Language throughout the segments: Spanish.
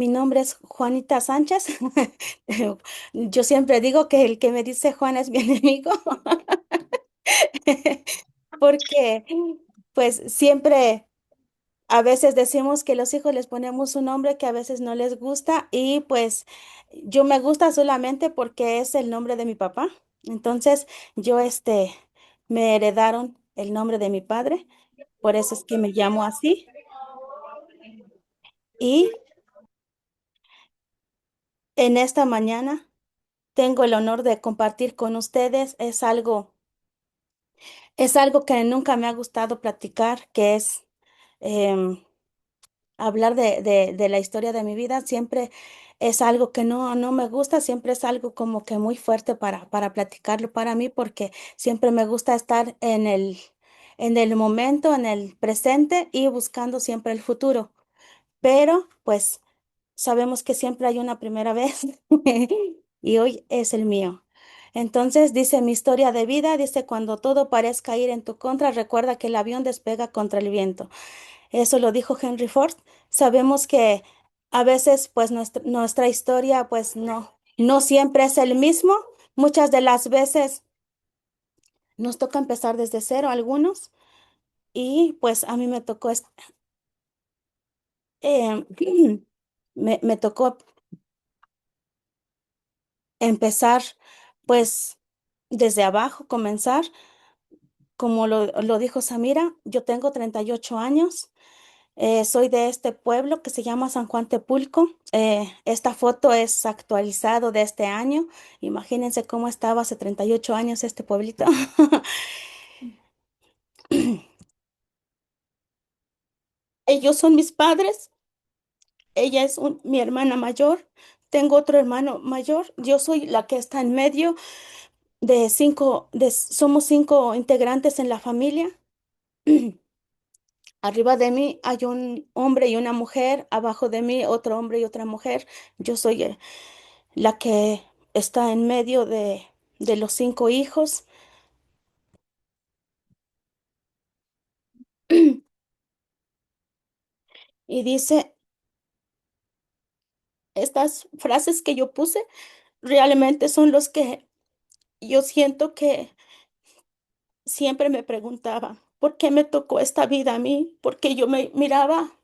Mi nombre es Juanita Sánchez. Yo siempre digo que el que me dice Juan es mi enemigo, porque pues siempre a veces decimos que los hijos les ponemos un nombre que a veces no les gusta y pues yo me gusta solamente porque es el nombre de mi papá. Entonces yo me heredaron el nombre de mi padre, por eso es que me llamo así. Y en esta mañana tengo el honor de compartir con ustedes. Es algo que nunca me ha gustado platicar, que es em, hablar de la historia de mi vida. Siempre es algo que no me gusta, siempre es algo como que muy fuerte para platicarlo para mí, porque siempre me gusta estar en el momento, en el presente y buscando siempre el futuro. Pero pues sabemos que siempre hay una primera vez y hoy es el mío. Entonces dice mi historia de vida, dice, cuando todo parezca ir en tu contra, recuerda que el avión despega contra el viento. Eso lo dijo Henry Ford. Sabemos que a veces pues nuestra historia pues no siempre es el mismo. Muchas de las veces nos toca empezar desde cero algunos y pues a mí me tocó, eh, me tocó empezar pues desde abajo, comenzar, como lo dijo Samira. Yo tengo 38 años, soy de este pueblo que se llama San Juan Tepulco. Esta foto es actualizado de este año. Imagínense cómo estaba hace 38 años este pueblito. Ellos son mis padres, ella es mi hermana mayor, tengo otro hermano mayor, yo soy la que está en medio somos 5 integrantes en la familia. Arriba de mí hay un hombre y una mujer, abajo de mí otro hombre y otra mujer. Yo soy la que está en medio de los 5 hijos. Y dice, estas frases que yo puse realmente son los que yo siento que siempre me preguntaba, ¿por qué me tocó esta vida a mí? Porque yo me miraba,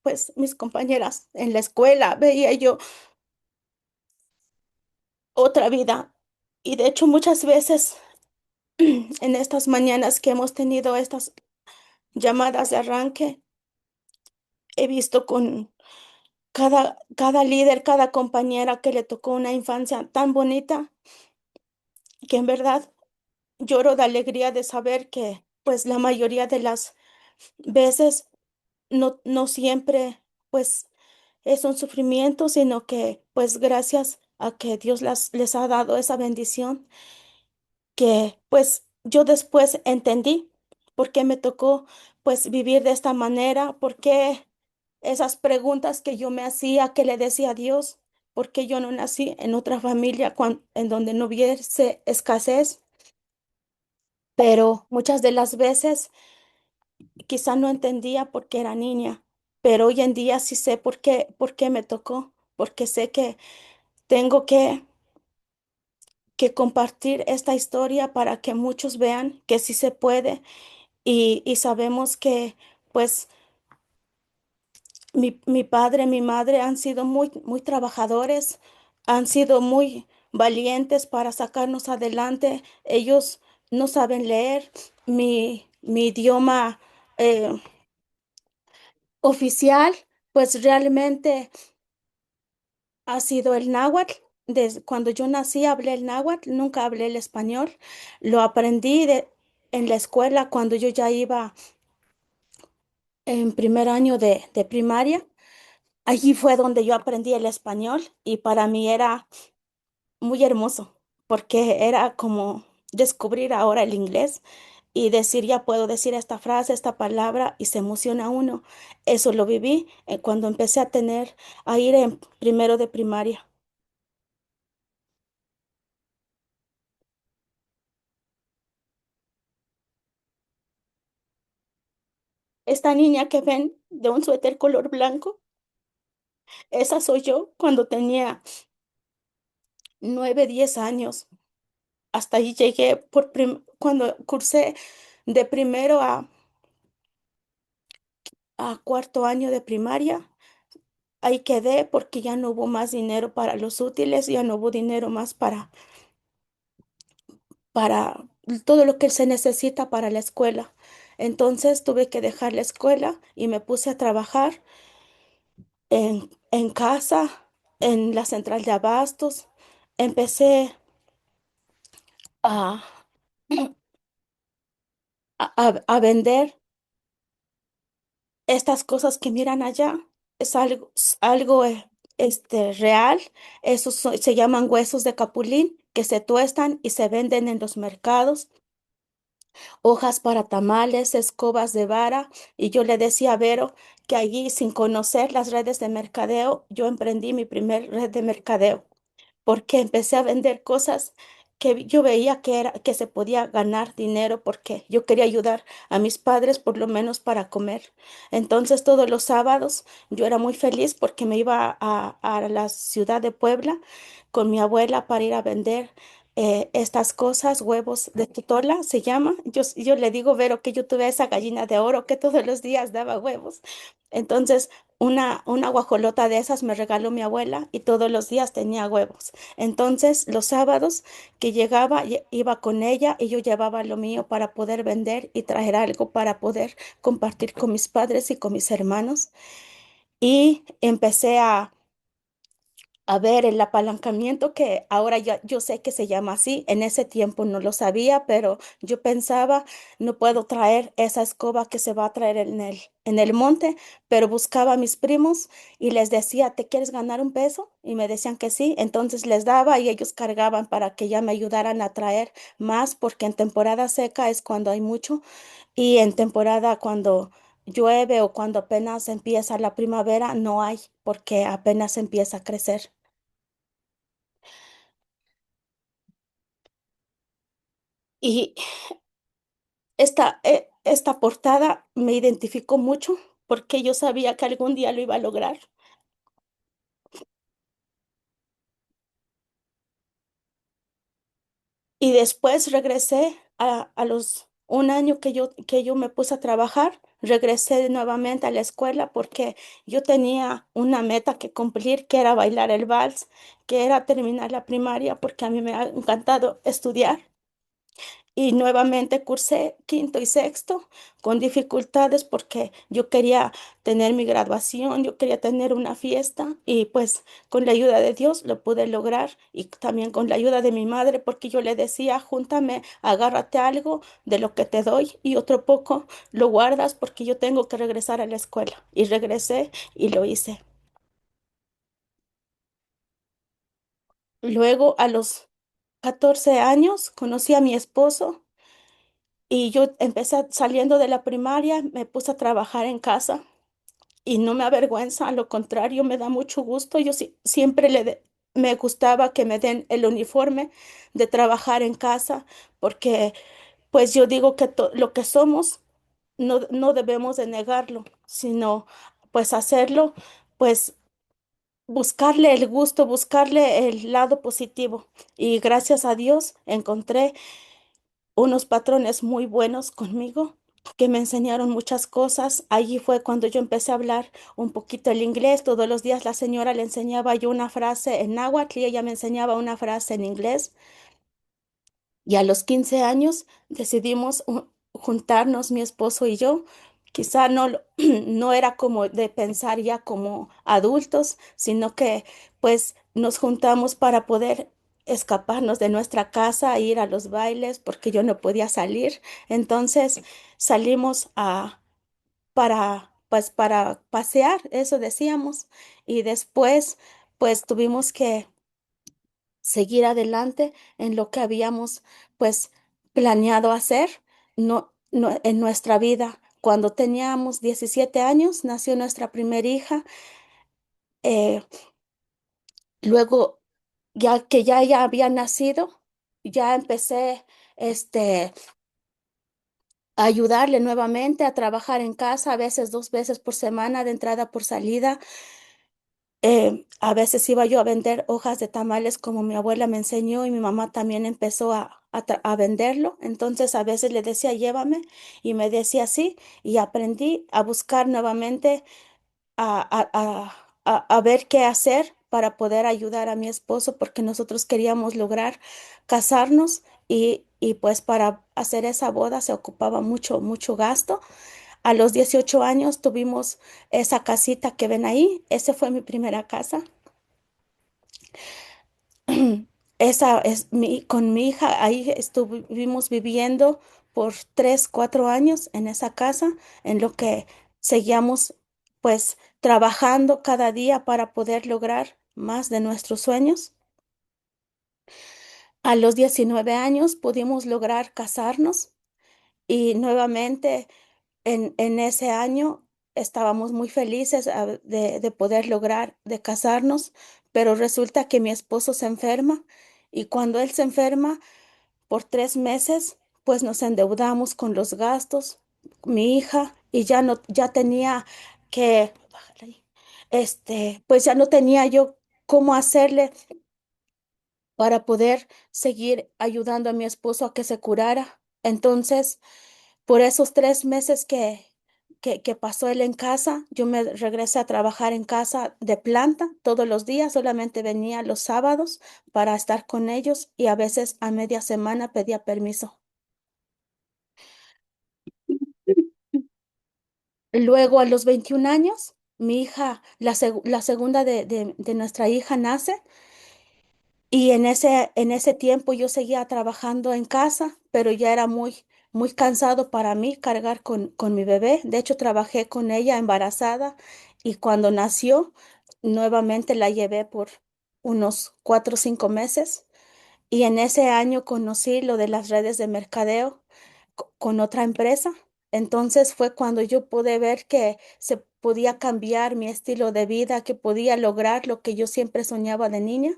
pues, mis compañeras en la escuela, veía yo otra vida. Y de hecho muchas veces en estas mañanas que hemos tenido estas llamadas de arranque, he visto con cada líder, cada compañera que le tocó una infancia tan bonita, que en verdad lloro de alegría de saber que pues la mayoría de las veces no siempre pues es un sufrimiento, sino que pues gracias a que Dios les ha dado esa bendición, que pues yo después entendí por qué me tocó pues vivir de esta manera, por qué esas preguntas que yo me hacía, que le decía a Dios, por qué yo no nací en otra familia en donde no hubiese escasez. Pero muchas de las veces quizá no entendía porque era niña, pero hoy en día sí sé por qué me tocó, porque sé que tengo que compartir esta historia para que muchos vean que sí se puede, y sabemos que pues mi padre, mi madre han sido muy, muy trabajadores, han sido muy valientes para sacarnos adelante. Ellos no saben leer. Mi idioma eh, oficial, pues realmente ha sido el náhuatl. Desde cuando yo nací hablé el náhuatl, nunca hablé el español. Lo aprendí en la escuela cuando yo ya iba en primer año de primaria. Allí fue donde yo aprendí el español y para mí era muy hermoso, porque era como descubrir ahora el inglés y decir, ya puedo decir esta frase, esta palabra, y se emociona uno. Eso lo viví cuando empecé a ir en primero de primaria. Esta niña que ven de un suéter color blanco Esa soy yo cuando tenía 9, 10 años. Hasta ahí llegué cuando cursé de primero a cuarto año de primaria. Ahí quedé porque ya no hubo más dinero para los útiles, ya no hubo dinero más para todo lo que se necesita para la escuela. Entonces tuve que dejar la escuela y me puse a trabajar en casa, en la central de abastos. Empecé a, a vender estas cosas que miran allá. Es algo real. Se llaman huesos de capulín que se tuestan y se venden en los mercados. Hojas para tamales, escobas de vara, y yo le decía a Vero que allí, sin conocer las redes de mercadeo, yo emprendí mi primer red de mercadeo, porque empecé a vender cosas que yo veía que se podía ganar dinero, porque yo quería ayudar a mis padres por lo menos para comer. Entonces todos los sábados yo era muy feliz porque me iba a la ciudad de Puebla con mi abuela para ir a vender estas cosas, huevos de tutola se llama. Yo le digo, Vero, que yo tuve esa gallina de oro que todos los días daba huevos. Entonces, una guajolota de esas me regaló mi abuela y todos los días tenía huevos. Entonces, los sábados que llegaba, iba con ella y yo llevaba lo mío para poder vender y traer algo para poder compartir con mis padres y con mis hermanos. Y empecé a ver el apalancamiento, que ahora ya yo sé que se llama así. En ese tiempo no lo sabía, pero yo pensaba, no puedo traer esa escoba que se va a traer en el monte, pero buscaba a mis primos y les decía, ¿te quieres ganar un peso? Y me decían que sí, entonces les daba y ellos cargaban para que ya me ayudaran a traer más, porque en temporada seca es cuando hay mucho, y en temporada cuando llueve o cuando apenas empieza la primavera no hay, porque apenas empieza a crecer. Y esta portada me identificó mucho porque yo sabía que algún día lo iba a lograr. Y después regresé a los un año que yo me puse a trabajar, regresé nuevamente a la escuela porque yo tenía una meta que cumplir, que era bailar el vals, que era terminar la primaria, porque a mí me ha encantado estudiar. Y nuevamente cursé quinto y sexto con dificultades porque yo quería tener mi graduación, yo quería tener una fiesta, y pues con la ayuda de Dios lo pude lograr, y también con la ayuda de mi madre, porque yo le decía, júntame, agárrate algo de lo que te doy y otro poco lo guardas porque yo tengo que regresar a la escuela. Y regresé y lo hice. Luego, a los 14 años, conocí a mi esposo. Y yo saliendo de la primaria, me puse a trabajar en casa y no me avergüenza, a lo contrario, me da mucho gusto. Yo siempre me gustaba que me den el uniforme de trabajar en casa, porque pues yo digo que lo que somos no debemos de negarlo, sino pues hacerlo, pues buscarle el gusto, buscarle el lado positivo. Y gracias a Dios encontré unos patrones muy buenos conmigo, que me enseñaron muchas cosas. Allí fue cuando yo empecé a hablar un poquito el inglés. Todos los días la señora le enseñaba yo una frase en náhuatl y ella me enseñaba una frase en inglés. Y a los 15 años decidimos juntarnos, mi esposo y yo. Quizá no era como de pensar ya como adultos, sino que pues nos juntamos para poder escaparnos de nuestra casa e ir a los bailes porque yo no podía salir. Entonces salimos para pasear, eso decíamos. Y después pues tuvimos que seguir adelante en lo que habíamos pues planeado hacer, en nuestra vida. Cuando teníamos 17 años, nació nuestra primera hija. eh, Luego, ya que ya ella había nacido, ya empecé este, a ayudarle nuevamente a trabajar en casa, a veces 2 veces por semana, de entrada por salida. A veces iba yo a vender hojas de tamales como mi abuela me enseñó y mi mamá también empezó a venderlo. Entonces a veces le decía, llévame y me decía sí y aprendí a buscar nuevamente a ver qué hacer para poder ayudar a mi esposo porque nosotros queríamos lograr casarnos y pues para hacer esa boda se ocupaba mucho, mucho gasto. A los 18 años tuvimos esa casita que ven ahí. Esa fue mi primera casa. Esa es con mi hija, ahí estuvimos viviendo por 3, 4 años en esa casa, en lo que seguíamos pues trabajando cada día para poder lograr más de nuestros sueños. A los 19 años pudimos lograr casarnos y nuevamente en ese año estábamos muy felices de poder lograr de casarnos, pero resulta que mi esposo se enferma y cuando él se enferma por 3 meses, pues nos endeudamos con los gastos, mi hija, y ya no, ya tenía que, bájale ahí, pues ya no tenía yo cómo hacerle para poder seguir ayudando a mi esposo a que se curara. Entonces, por esos 3 meses que pasó él en casa, yo me regresé a trabajar en casa de planta todos los días, solamente venía los sábados para estar con ellos y a veces a media semana pedía permiso. Luego, a los 21 años, mi hija, la segunda de nuestra hija nace. Y en ese tiempo yo seguía trabajando en casa, pero ya era muy, muy cansado para mí cargar con mi bebé. De hecho, trabajé con ella embarazada y cuando nació, nuevamente la llevé por unos 4 o 5 meses. Y en ese año conocí lo de las redes de mercadeo con otra empresa. Entonces fue cuando yo pude ver que se podía cambiar mi estilo de vida, que podía lograr lo que yo siempre soñaba de niña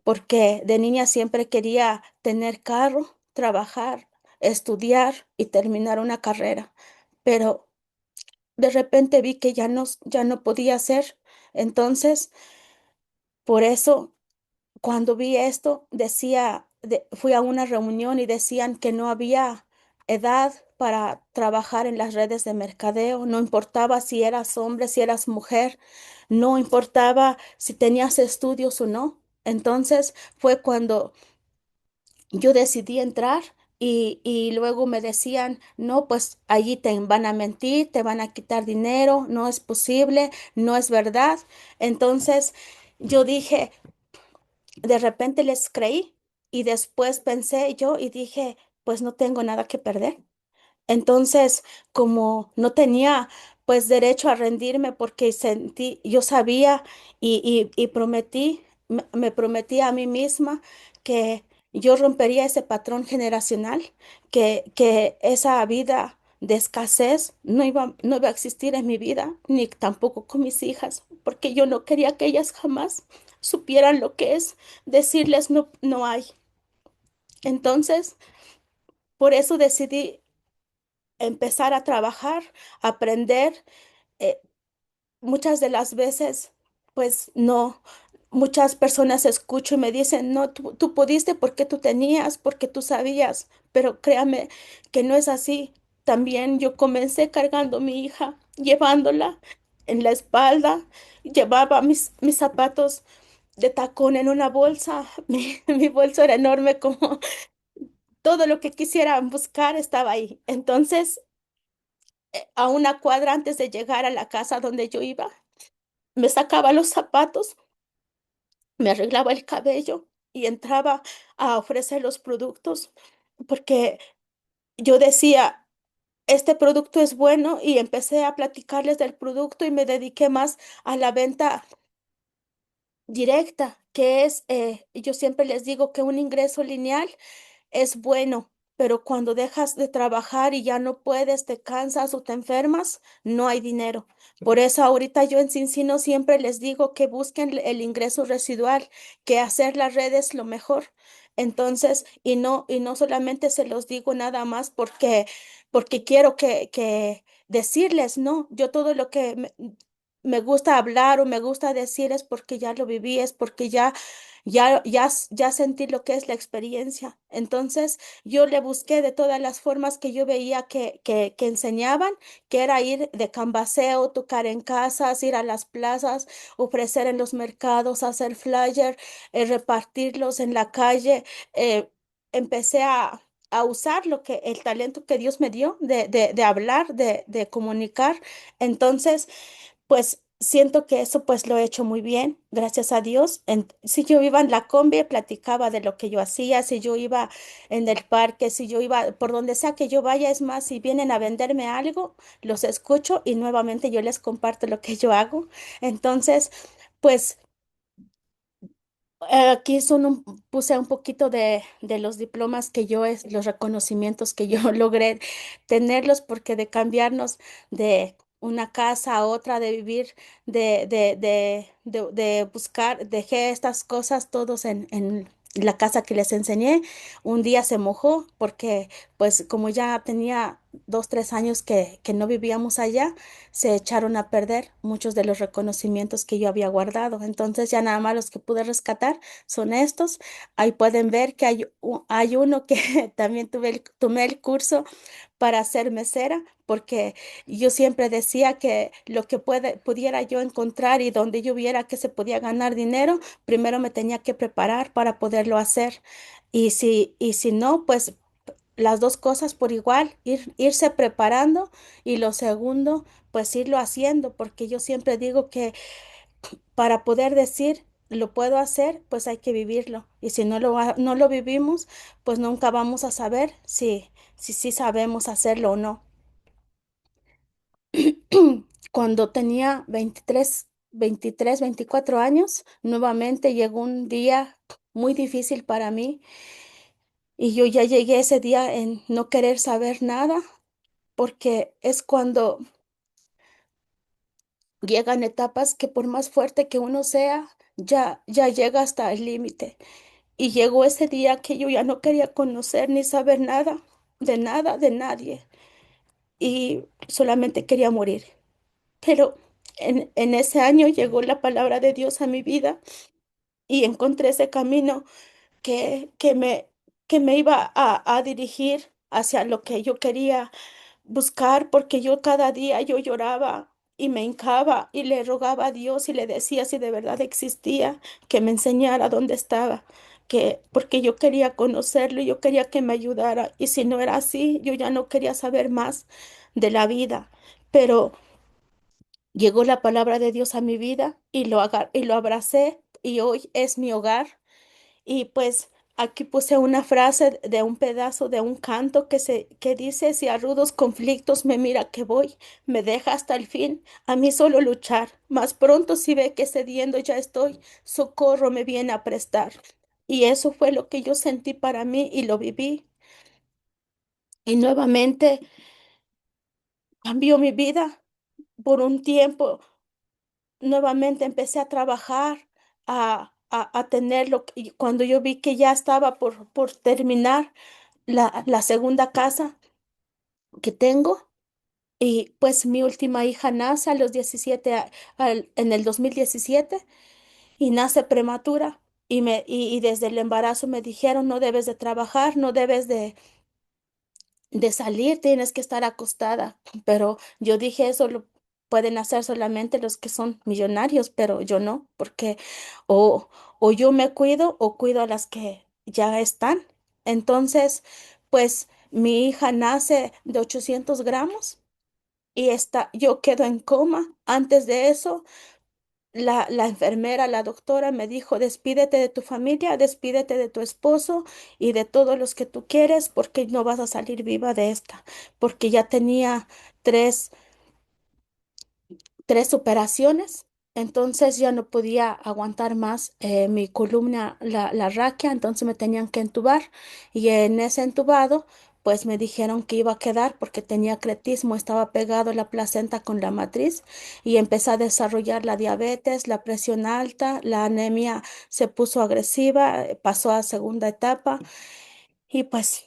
porque de niña siempre quería tener carro, trabajar, estudiar y terminar una carrera, pero de repente vi que ya no podía hacer. Entonces, por eso, cuando vi esto, fui a una reunión y decían que no había edad para trabajar en las redes de mercadeo, no importaba si eras hombre, si eras mujer, no importaba si tenías estudios o no. Entonces fue cuando yo decidí entrar y luego me decían, no, pues allí te van a mentir, te van a quitar dinero, no es posible, no es verdad. Entonces yo dije, de repente les creí y después pensé yo y dije, pues no tengo nada que perder. Entonces, como no tenía pues derecho a rendirme porque yo sabía y prometí, me prometí a mí misma que yo rompería ese patrón generacional, que esa vida de escasez no iba a existir en mi vida, ni tampoco con mis hijas, porque yo no quería que ellas jamás supieran lo que es decirles no, no hay. Entonces, por eso decidí empezar a trabajar, aprender. eh, Muchas de las veces, pues no, muchas personas escucho y me dicen, no, tú pudiste porque tú tenías, porque tú sabías, pero créame que no es así. También yo comencé cargando a mi hija, llevándola en la espalda, llevaba mis zapatos de tacón en una bolsa, mi bolso era enorme como todo lo que quisiera buscar estaba ahí. Entonces, a una cuadra antes de llegar a la casa donde yo iba, me sacaba los zapatos, me arreglaba el cabello y entraba a ofrecer los productos porque yo decía, este producto es bueno y empecé a platicarles del producto y me dediqué más a la venta directa, que es, yo siempre les digo que un ingreso lineal es bueno, pero cuando dejas de trabajar y ya no puedes, te cansas o te enfermas, no hay dinero. Por eso ahorita yo en Cincino siempre les digo que busquen el ingreso residual, que hacer las redes lo mejor. Entonces, y no solamente se los digo nada más porque quiero que decirles, no, yo todo lo que me gusta hablar o me gusta decir es porque ya lo viví, es porque ya sentí lo que es la experiencia. Entonces, yo le busqué de todas las formas que yo veía que enseñaban, que era ir de cambaseo, tocar en casas, ir a las plazas, ofrecer en los mercados, hacer flyer, repartirlos en la calle. Empecé a usar el talento que Dios me dio de hablar, de comunicar. Entonces, pues siento que eso pues lo he hecho muy bien, gracias a Dios. Si yo iba en la combi, platicaba de lo que yo hacía, si yo iba en el parque, si yo iba por donde sea que yo vaya, es más, si vienen a venderme algo, los escucho y nuevamente yo les comparto lo que yo hago. Entonces, pues aquí puse un poquito de los diplomas que los reconocimientos que yo logré tenerlos, porque de cambiarnos de una casa a otra, de vivir, de buscar, dejé estas cosas todos en la casa que les enseñé. Un día se mojó porque, pues, como ya tenía 2, 3 años que no vivíamos allá, se echaron a perder muchos de los reconocimientos que yo había guardado. Entonces ya nada más los que pude rescatar son estos. Ahí pueden ver que hay uno que también tomé el curso para ser mesera, porque yo siempre decía que lo que pudiera yo encontrar y donde yo viera que se podía ganar dinero, primero me tenía que preparar para poderlo hacer. Y si no, pues las dos cosas por igual, irse preparando, y lo segundo, pues irlo haciendo, porque yo siempre digo que para poder decir lo puedo hacer, pues hay que vivirlo. Y si no lo vivimos, pues nunca vamos a saber si sabemos hacerlo o no. Cuando tenía 24 años, nuevamente llegó un día muy difícil para mí, y yo ya llegué ese día en no querer saber nada, porque es cuando llegan etapas que por más fuerte que uno sea, ya llega hasta el límite. Y llegó ese día que yo ya no quería conocer ni saber nada, de nadie. Y solamente quería morir. Pero en ese año llegó la palabra de Dios a mi vida, y encontré ese camino que, que me, que me iba a dirigir hacia lo que yo quería buscar, porque yo cada día yo lloraba y me hincaba y le rogaba a Dios y le decía si de verdad existía, que me enseñara dónde estaba, porque yo quería conocerlo y yo quería que me ayudara, y si no era así, yo ya no quería saber más de la vida. Pero llegó la palabra de Dios a mi vida, y lo abracé, y hoy es mi hogar. Y pues aquí puse una frase de un pedazo de un canto que dice: si a rudos conflictos me mira que voy, me deja hasta el fin, a mí solo luchar, más pronto si ve que cediendo ya estoy, socorro me viene a prestar. Y eso fue lo que yo sentí para mí y lo viví. Y nuevamente cambió mi vida por un tiempo. Nuevamente empecé a trabajar, a tenerlo. Y cuando yo vi que ya estaba por terminar la segunda casa que tengo, y pues mi última hija nace a los 17, en el 2017, y nace prematura. Y desde el embarazo me dijeron: no debes de trabajar, no debes de salir, tienes que estar acostada. Pero yo dije: eso lo pueden hacer solamente los que son millonarios, pero yo no, porque o, o yo me cuido o cuido a las que ya están. Entonces, pues mi hija nace de 800 gramos y yo quedo en coma. Antes de eso, la enfermera, la doctora me dijo: despídete de tu familia, despídete de tu esposo y de todos los que tú quieres, porque no vas a salir viva de esta, porque ya tenía tres, tres operaciones. Entonces ya no podía aguantar más, mi columna, la raquia, entonces me tenían que entubar, y en ese entubado pues me dijeron que iba a quedar porque tenía cretismo, estaba pegado la placenta con la matriz, y empecé a desarrollar la diabetes, la presión alta, la anemia se puso agresiva, pasó a segunda etapa. Y pues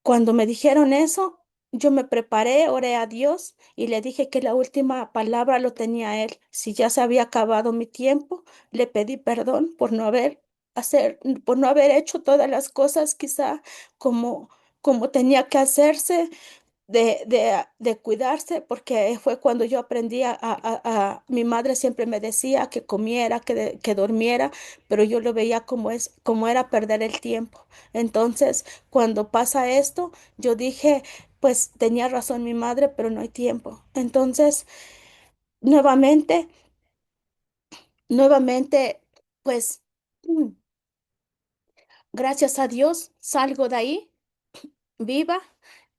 cuando me dijeron eso, yo me preparé, oré a Dios y le dije que la última palabra lo tenía Él. Si ya se había acabado mi tiempo, le pedí perdón por no por no haber hecho todas las cosas quizá como, como tenía que hacerse de cuidarse, porque fue cuando yo aprendí mi madre siempre me decía que comiera, que durmiera, pero yo lo veía como era perder el tiempo. Entonces, cuando pasa esto, yo dije, pues tenía razón mi madre, pero no hay tiempo. Entonces, nuevamente, nuevamente, pues, mm, gracias a Dios, salgo de ahí viva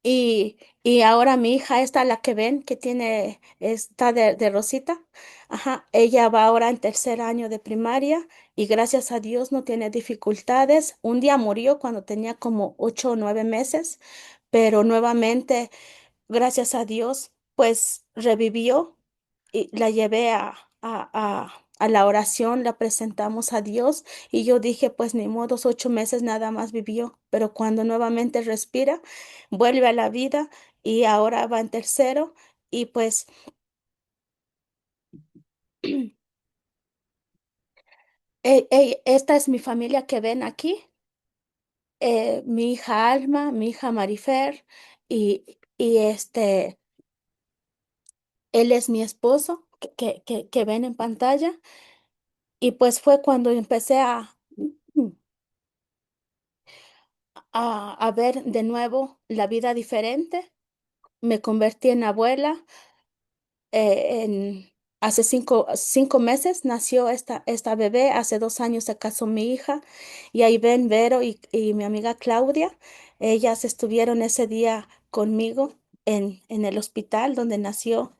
y ahora mi hija esta, la que ven, que tiene, está de Rosita, ajá, ella va ahora en tercer año de primaria y gracias a Dios no tiene dificultades. Un día murió cuando tenía como 8 o 9 meses, pero nuevamente, gracias a Dios, pues revivió y la llevé a la oración, la presentamos a Dios y yo dije, pues ni modos, 8 meses nada más vivió, pero cuando nuevamente respira, vuelve a la vida y ahora va en tercero y pues esta es mi familia que ven aquí, mi hija Alma, mi hija Marifer y él es mi esposo que ven en pantalla y pues fue cuando empecé a ver de nuevo la vida diferente. Me convertí en abuela. Hace 5 meses nació esta bebé. Hace 2 años se casó mi hija. Y ahí ven Vero y mi amiga Claudia. Ellas estuvieron ese día conmigo en el hospital donde nació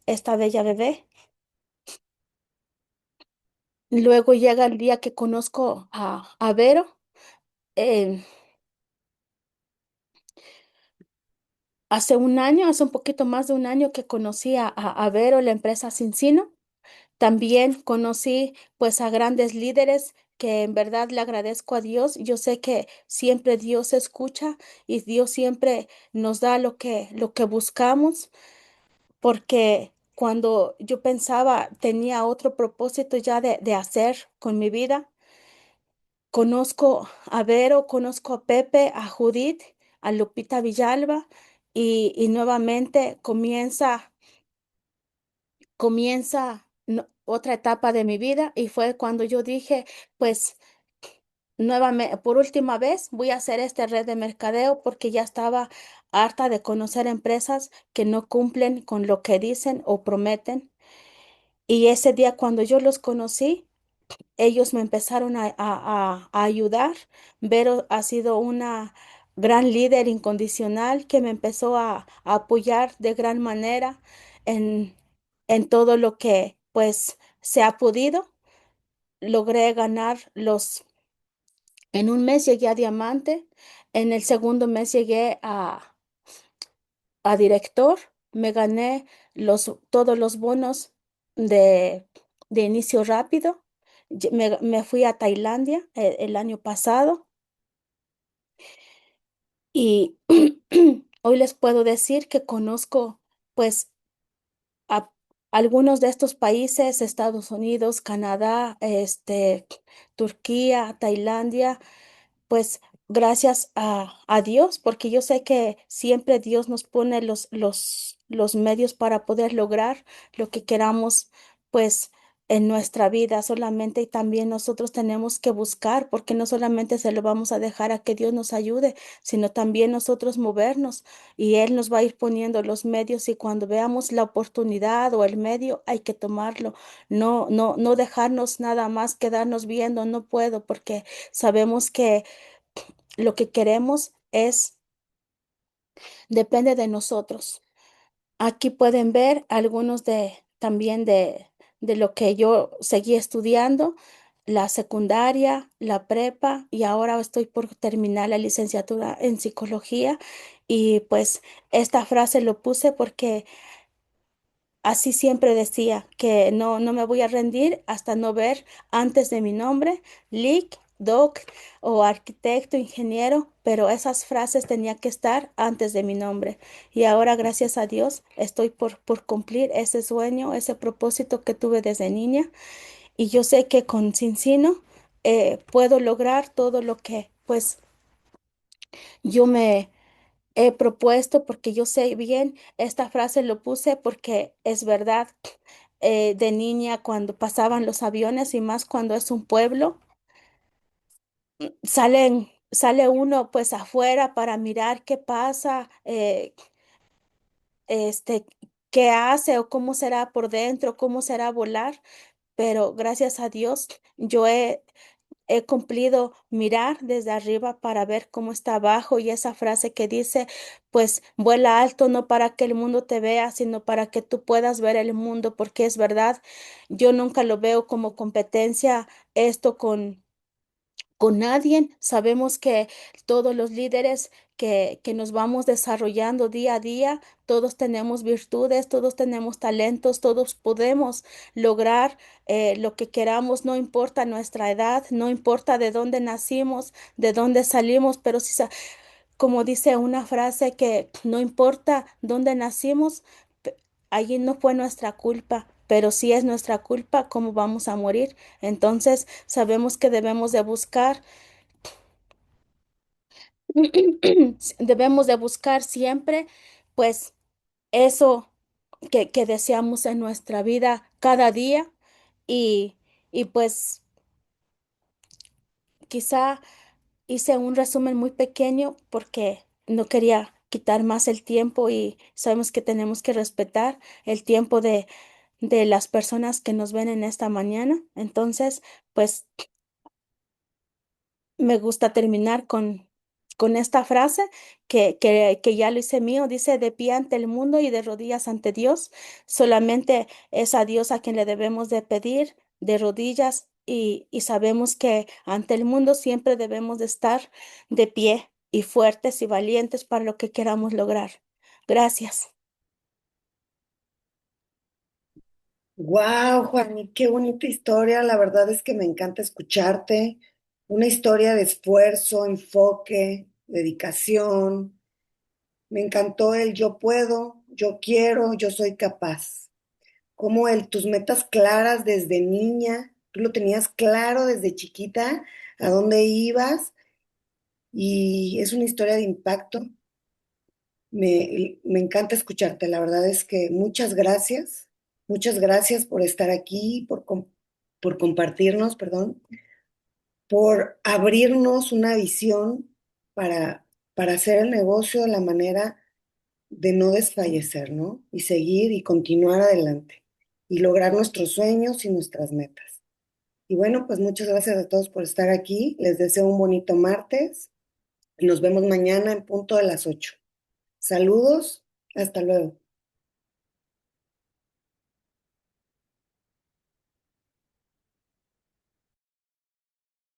esta bella bebé. Luego llega el día que conozco a Vero. eh, Hace un año, hace un poquito más de un año que conocí a Vero, la empresa Cincino. También conocí pues a grandes líderes que en verdad le agradezco a Dios. Yo sé que siempre Dios escucha y Dios siempre nos da lo que buscamos, porque cuando yo pensaba tenía otro propósito ya de hacer con mi vida, conozco a Vero, conozco a Pepe, a Judith, a Lupita Villalba y nuevamente comienza otra etapa de mi vida y fue cuando yo dije, pues nuevamente, por última vez, voy a hacer esta red de mercadeo porque ya estaba harta de conocer empresas que no cumplen con lo que dicen o prometen. Y ese día cuando yo los conocí, ellos me empezaron a ayudar. Vero ha sido una gran líder incondicional que me empezó a apoyar de gran manera en, en todo lo que pues se ha podido. Logré ganar en un mes llegué a diamante, en el segundo mes llegué a director, me gané todos los bonos de, de inicio rápido. Me fui a Tailandia el año pasado y hoy les puedo decir que conozco pues a algunos de estos países, Estados Unidos, Canadá, Turquía, Tailandia. Pues gracias a Dios, porque yo sé que siempre Dios nos pone los medios para poder lograr lo que queramos, pues en nuestra vida solamente y también nosotros tenemos que buscar, porque no solamente se lo vamos a dejar a que Dios nos ayude, sino también nosotros movernos y Él nos va a ir poniendo los medios y cuando veamos la oportunidad o el medio hay que tomarlo, no dejarnos nada más quedarnos viendo, no puedo, porque sabemos que lo que queremos depende de nosotros. Aquí pueden ver algunos también de lo que yo seguí estudiando, la secundaria, la prepa y ahora estoy por terminar la licenciatura en psicología. Y pues esta frase lo puse porque así siempre decía que no me voy a rendir hasta no ver antes de mi nombre, Lic. doc o arquitecto, ingeniero, pero esas frases tenían que estar antes de mi nombre. Y ahora, gracias a Dios, estoy por cumplir ese sueño, ese propósito que tuve desde niña. Y yo sé que con Cincino puedo lograr todo lo que pues yo me he propuesto, porque yo sé bien, esta frase lo puse porque es verdad. De niña, cuando pasaban los aviones y más cuando es un pueblo, sale uno pues afuera para mirar qué pasa, este, qué hace o cómo será por dentro, cómo será volar. Pero gracias a Dios, he cumplido mirar desde arriba para ver cómo está abajo, y esa frase que dice, pues vuela alto no para que el mundo te vea, sino para que tú puedas ver el mundo, porque es verdad, yo nunca lo veo como competencia esto con nadie. Sabemos que todos los líderes que nos vamos desarrollando día a día, todos tenemos virtudes, todos tenemos talentos, todos podemos lograr lo que queramos, no importa nuestra edad, no importa de dónde nacimos, de dónde salimos, pero si, como dice una frase, que no importa dónde nacimos, allí no fue nuestra culpa. Pero si es nuestra culpa, ¿cómo vamos a morir? Entonces, sabemos que debemos de buscar debemos de buscar siempre, pues, eso que deseamos en nuestra vida cada día, y, y pues quizá hice un resumen muy pequeño porque no quería quitar más el tiempo, y sabemos que tenemos que respetar el tiempo de las personas que nos ven en esta mañana. Entonces, pues me gusta terminar con esta frase que ya lo hice mío. Dice, de pie ante el mundo y de rodillas ante Dios. Solamente es a Dios a quien le debemos de pedir de rodillas, y sabemos que ante el mundo siempre debemos de estar de pie y fuertes y valientes para lo que queramos lograr. Gracias. Wow, Juan, qué bonita historia. La verdad es que me encanta escucharte. Una historia de esfuerzo, enfoque, dedicación. Me encantó el yo puedo, yo quiero, yo soy capaz. Como tus metas claras desde niña, tú lo tenías claro desde chiquita a dónde ibas, y es una historia de impacto. Me encanta escucharte. La verdad es que muchas gracias. Muchas gracias por estar aquí, por compartirnos, perdón, por abrirnos una visión para, para hacer el negocio de la manera de no desfallecer, ¿no? Y seguir y continuar adelante y lograr nuestros sueños y nuestras metas. Y bueno, pues muchas gracias a todos por estar aquí. Les deseo un bonito martes y nos vemos mañana en punto de las 8. Saludos, hasta luego.